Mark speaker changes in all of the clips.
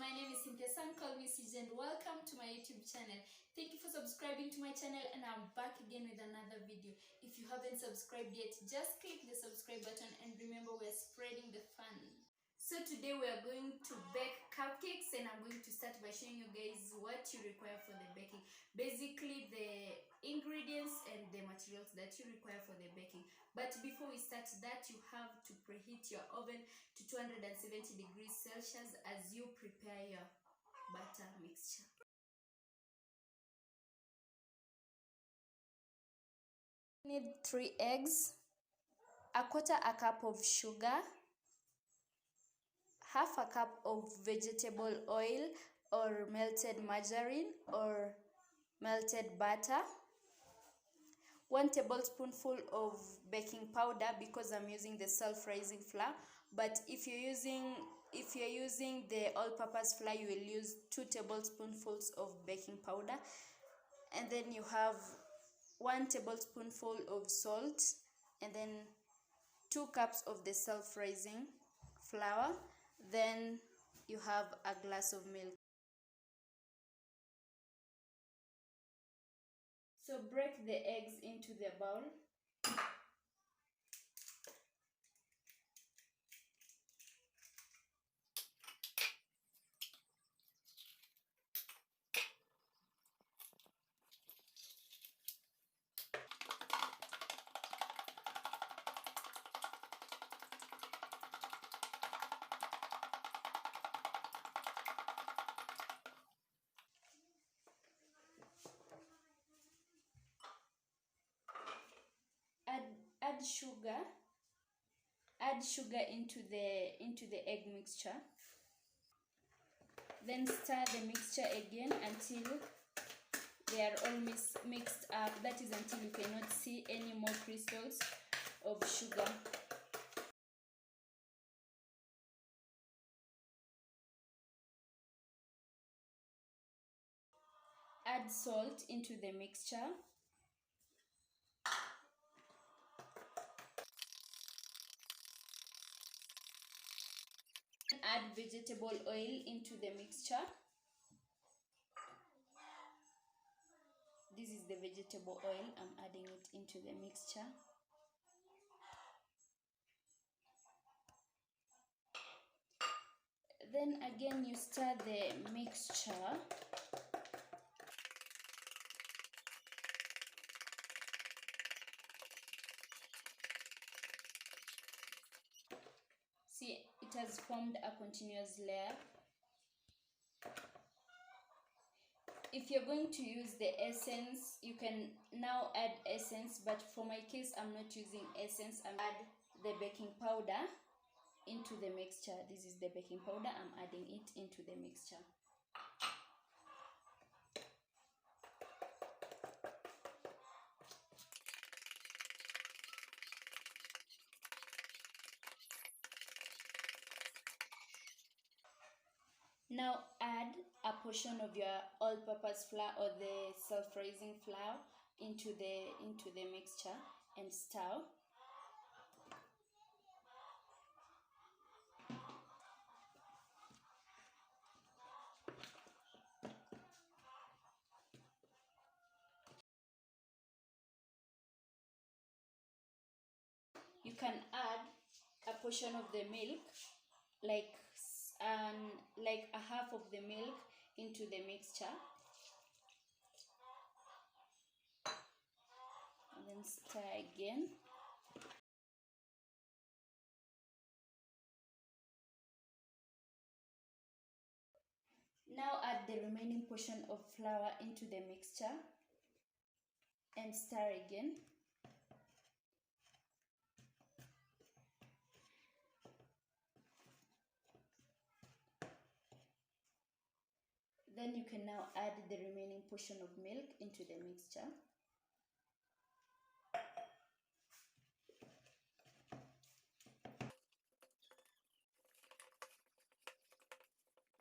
Speaker 1: my name is Cynthia Sankal and welcome to my YouTube channel. Thank you for subscribing to my channel, and I'm back again with another video. If you haven't subscribed yet, just click the subscribe button and remember we're spreading the fun. So today we are going to bake cupcakes, and I'm going to start by showing you guys what you require for the baking. Basically the ingredients and the materials that you require for the baking. But before we start that, you have to preheat your oven to 270 degrees Celsius as you prepare your butter mixture. You need 3 eggs, a cup of sugar, half a cup of vegetable oil or melted margarine or melted butter, 1 tablespoonful of baking powder because I'm using the self-rising flour. But if you're using the all-purpose flour, you will use 2 tablespoonfuls of baking powder, and then you have 1 tablespoonful of salt, and then 2 cups of the self-rising flour. Then you have a glass of milk. So break the eggs into the bowl. Add sugar into the egg mixture. Then stir the mixture again until they are all mixed up. That is until you cannot see any more crystals of sugar. Add salt into the mixture. Add vegetable oil into the mixture. This is the vegetable oil. I'm adding it into the mixture. Then again you stir the mixture. See, it has formed a continuous layer. If you're going to use the essence, you can now add essence, but for my case I'm not using essence. I add the baking powder into the mixture. This is the baking powder. I'm adding it into the mixture. Now add a portion of your all-purpose flour or the self-rising flour into the mixture and stir. You can add a portion of the milk, like a half of the milk into the mixture, and then stir again. Now add the remaining portion of flour into the mixture and stir again. Then you can now add the remaining portion of milk into the mixture.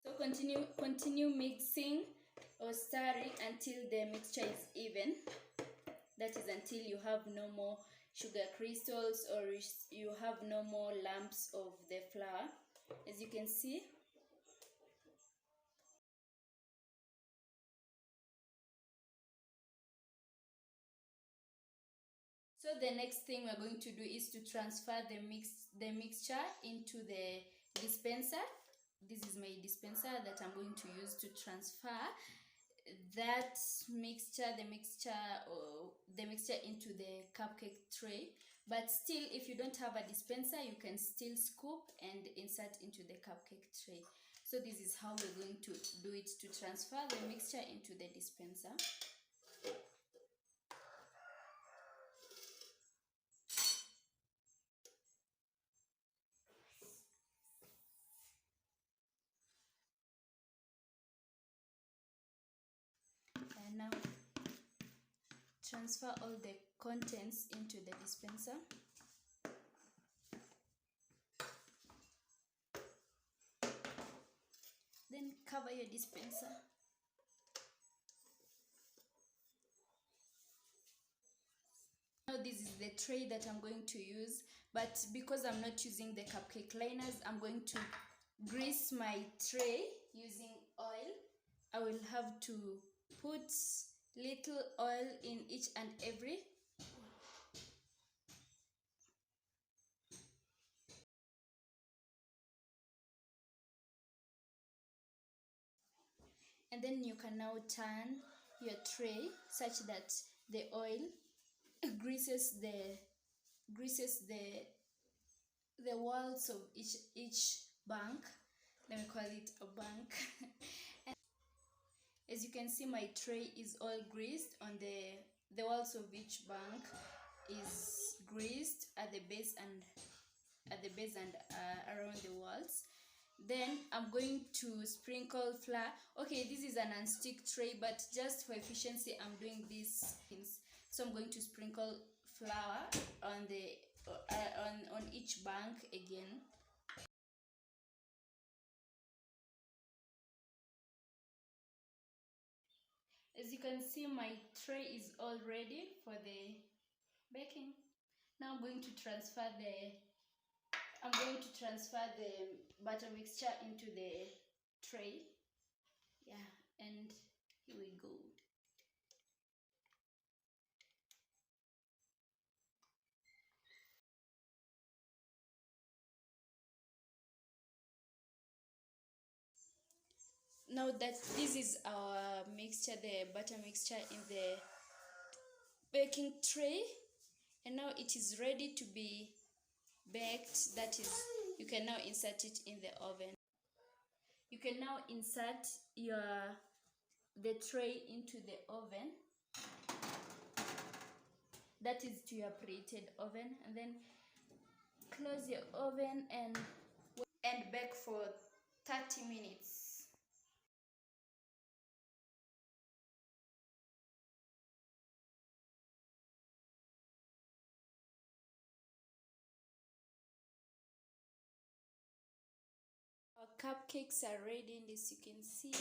Speaker 1: So continue mixing or stirring until the mixture is even. That is until you have no more sugar crystals or you have no more lumps of the flour. As you can see, the next thing we're going to do is to transfer the mixture into the dispenser. This is my dispenser that I'm going to use to transfer that mixture, the mixture into the cupcake tray. But still, if you don't have a dispenser, you can still scoop and insert into the cupcake tray. So this is how we're going to do it, to transfer the mixture into the dispenser. And now transfer all the contents into the dispenser. Then cover your dispenser. Now this is the tray that I'm going to use, but because I'm not using the cupcake liners, I'm going to grease my tray using oil. I will have to put little oil in each and every. And then you can now turn your tray such that the oil greases the walls of each bank. Let me call it a bank. And as you can see, my tray is all greased. On the walls of each bank is greased at the base and around the walls. Then I'm going to sprinkle flour. Okay, this is an non-stick tray, but just for efficiency, I'm doing these things. So I'm going to sprinkle flour on the on each bank again. As you can see, my tray is all ready for the baking. Now I'm going to transfer the butter mixture into the tray. Yeah, and here we go. Now that this is our mixture, the butter mixture in the baking tray, and now it is ready to be baked. That is, you can now insert it in the oven. You can now insert the tray into the oven. That is to your preheated oven, and then close your oven and bake for 30 minutes. Our cupcakes are ready, and as you can see,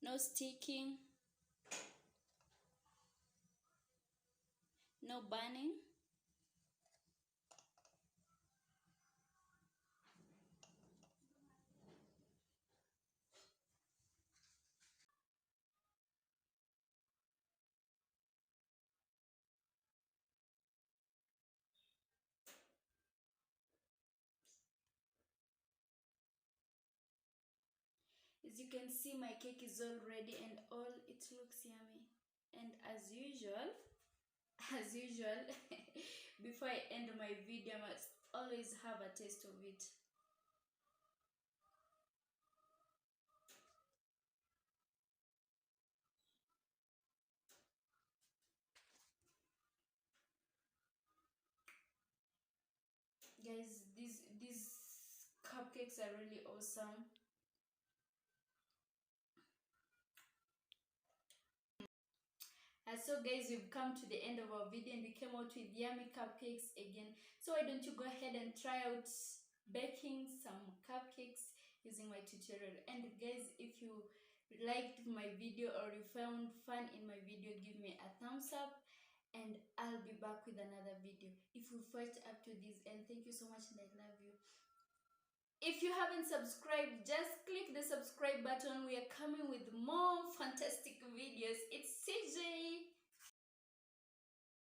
Speaker 1: no sticking, no burning. As you can see, my cake is all ready and all it looks yummy. And as usual, before I end my video, I must always have a taste of it. Guys, these cupcakes are really awesome. So guys, we've come to the end of our video and we came out with yummy cupcakes again. So why don't you go ahead and try out baking some cupcakes using my tutorial. And guys, if you liked my video or you found fun in my video, give me a thumbs up and I'll be back with another video. If you've watched up to this end, thank you so much and I love you. If you haven't subscribed, just click the subscribe button. We are coming with more fantastic videos